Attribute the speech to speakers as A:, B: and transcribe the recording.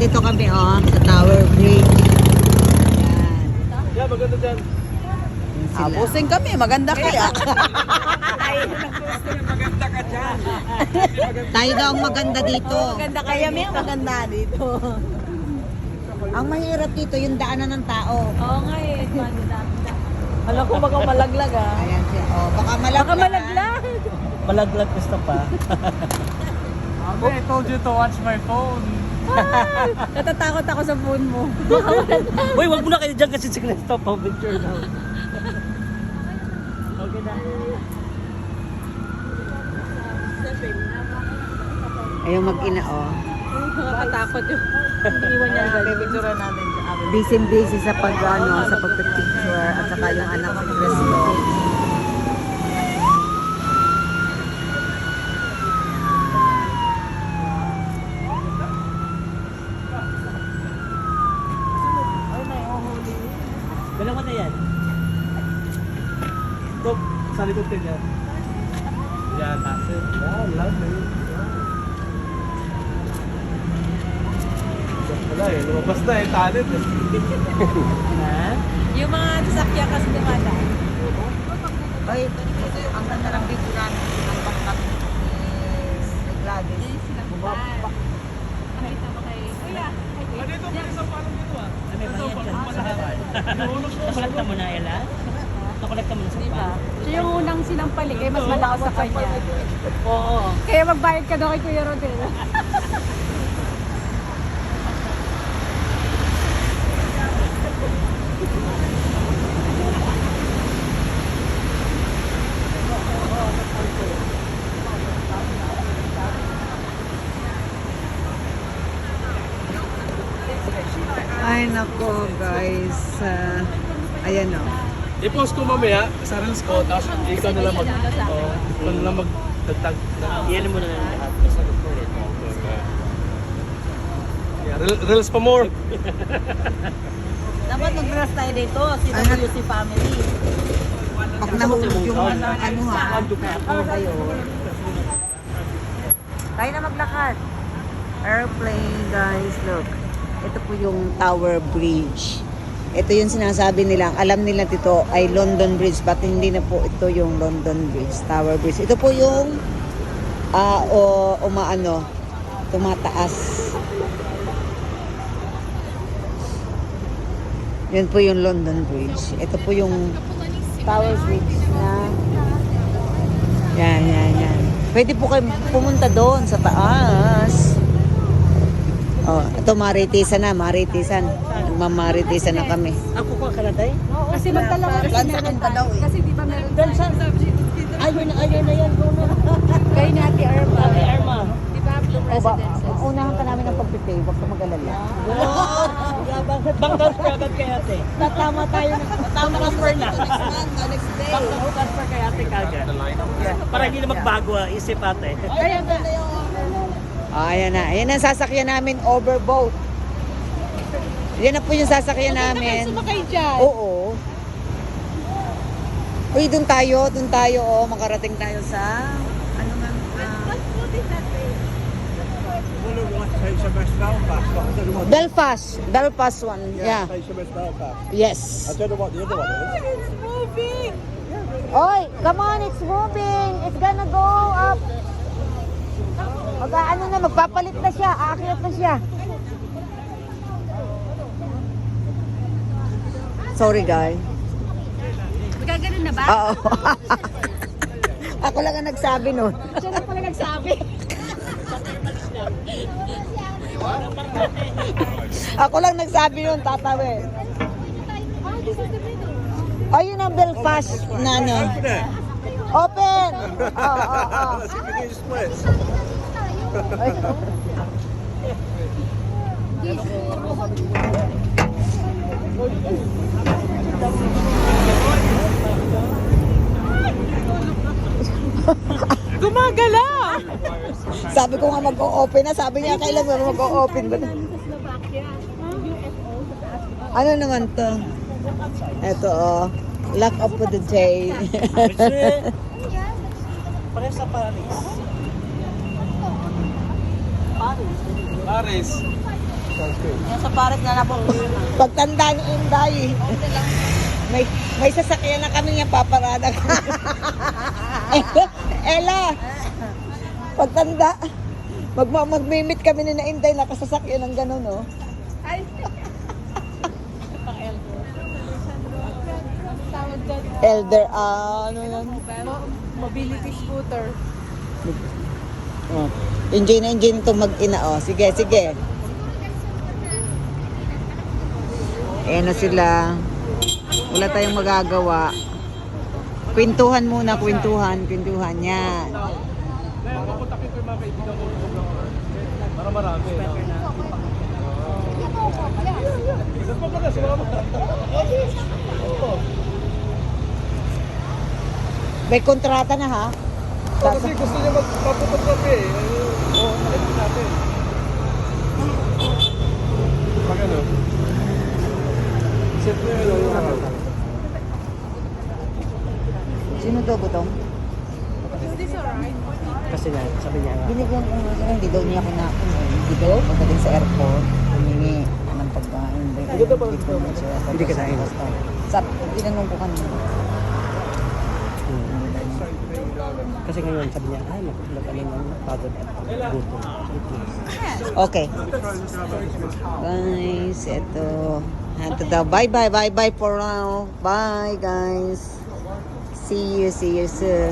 A: nandito kami sa Tower Bridge. Ayan.
B: Yeah, maganda dyan.
A: Yun sila.
C: Busing kami, maganda kaya.
B: Maganda ka dyan.
A: Tayo daw ang maganda dito.
C: Maganda kaya may maganda dito.
A: Ang mahirap dito, yung daanan ng tao.
D: Oo nga eh.
C: Alam ko baka malaglag ah.
A: Ayan siya. Oh, baka malaglag.
D: Baka malaglag.
B: Malaglag gusto pa. I told you to watch my phone.
D: Natatakot ako sa phone mo.
B: Uy, wag mo na kayo dyan kasi sige stop ang picture now. Okay na.
A: Ayun mag-ina,
D: Nakakatakot yung iniwan niya.
C: Pipicturean natin sa amin.
A: Busy sa sa pagpipicture at saka yung anak ko Cristo.
B: Dalawa na yan. Stop. Sa likod ka dyan. Yan, taxi. Wow, lovely. Wala eh, lumabas na eh, talent eh. Ha?
D: Yung mga sasakyan kasi dumada.
A: Ay, ang ganda ng video namin. Ang pangkat ni Gladys.
D: Nakita mo kay... Kuya!
B: Dito pa isang parang dito ah.
E: May bayad ka sa hapon. Nakolekta mo na, Ella? Nakolekta mo na sa
D: Diba?
E: hapon.
D: Siya yung unang sinampalik eh, mas malakas sa kanya.
E: Oo.
D: Kaya magbayad ka daw kay Kuya Rodel.
A: Ay, nako guys. Ayan o.
B: I-post ko mamaya sa reels ko, tapos ikaw na lang ikaw na lang magtagtag.
E: Iyan mo na lang lahat.
B: Yeah, reels pa more.
C: Dapat mag-rest tayo dito, CWC family.
A: Pag nahulog yung kayo. Tayo na maglakad. Airplane guys, look. Ito po yung Tower Bridge. Ito yung sinasabi nila. Alam nila dito ay London Bridge, but hindi na po ito yung London Bridge, Tower Bridge. Ito po yung tumataas. Yun po yung London Bridge. Ito po yung Tower Bridge na yan. Pwede po kayo pumunta doon sa taas. Oh, ito maritisan. Nagmamaritisan na kami.
E: Ako kuha ka na tayo?
D: Kasi magdala ka
C: Plan sa akin pa daw eh.
D: Kasi di ba meron
E: Doon sa... Ayun na yan. Doon na.
D: Kay Nati Arma.
E: Ate Arma.
D: Di ba Blue Residences?
A: Unahan ka namin ng pagpipay. Huwag ka mag-alala.
E: Banggang agad kay ate.
A: Tatama tayo.
E: Transfer na.
C: Next day.
E: Banggang transfer kay ate kagad. Para hindi na magbago isip ate.
C: Kaya ganda yung
A: Ayan na. Ayan ang sasakyan namin, overboat. Yan na po yung sasakyan namin.
D: Sumakay dyan.
A: Oo. Uy, doon tayo. Makarating tayo sa... Ano nga? Belfast one. Yeah. Yes.
B: I don't know what the other one is.
D: It's moving!
A: Oy, come on, it's moving. It's gonna go up. Magpapalit na siya. Aakyat na siya. Sorry, guy.
D: Magkaganon na ba?
A: Oo. Ako lang ang nagsabi nun.
D: Siya na pala nagsabi.
A: Ako lang nagsabi nun, tatawi. Ayun ang Belfast na ano. Open! Oo.
C: Gumagala!
A: Sabi ko nga mag-o-open na. Sabi niya, kailan mo mag-o-open ba? Ano naman to? Ito lock up for the day.
E: Pares sa Paris.
B: Paris.
C: Sa paret na po.
A: Pagtanda ni Inday. May sasakyan na kami nga paparada. Ella, pagtanda, magmimit kami ni na Inday, nakasasakyan ng gano'n, no? Elder, ano yan?
D: Mobility scooter.
A: Oh. Enjoy na itong mag-ina, oh. Sige, sige. Ayan na sila. Wala tayong magagawa. Kwentuhan muna, kwentuhan yan.
B: Papuntakin ko yung mga kaibigan ko. Para marami. Isa pa pala, sumama.
A: May kontrata na, ha?
B: Kasi gusto niya magpaputografi eh. Oo, nakita natin. Pag ano? Siyempre,
A: Sino to, Butong?
E: Kasi nga, sabi niya,
A: Binigyan ko nga sila, hindi daw niya kinakon. Hindi daw, pagdating sa airport, humingi ng pagkain.
E: Hindi ka dahil.
A: Sabi, tinanong ko kanina.
E: kasi ngayon, sabi niya, ay, nag-alin ng pagod at gutom.
A: Okay. Guys, ito. Ito daw. Bye for now. Bye, guys. See you soon.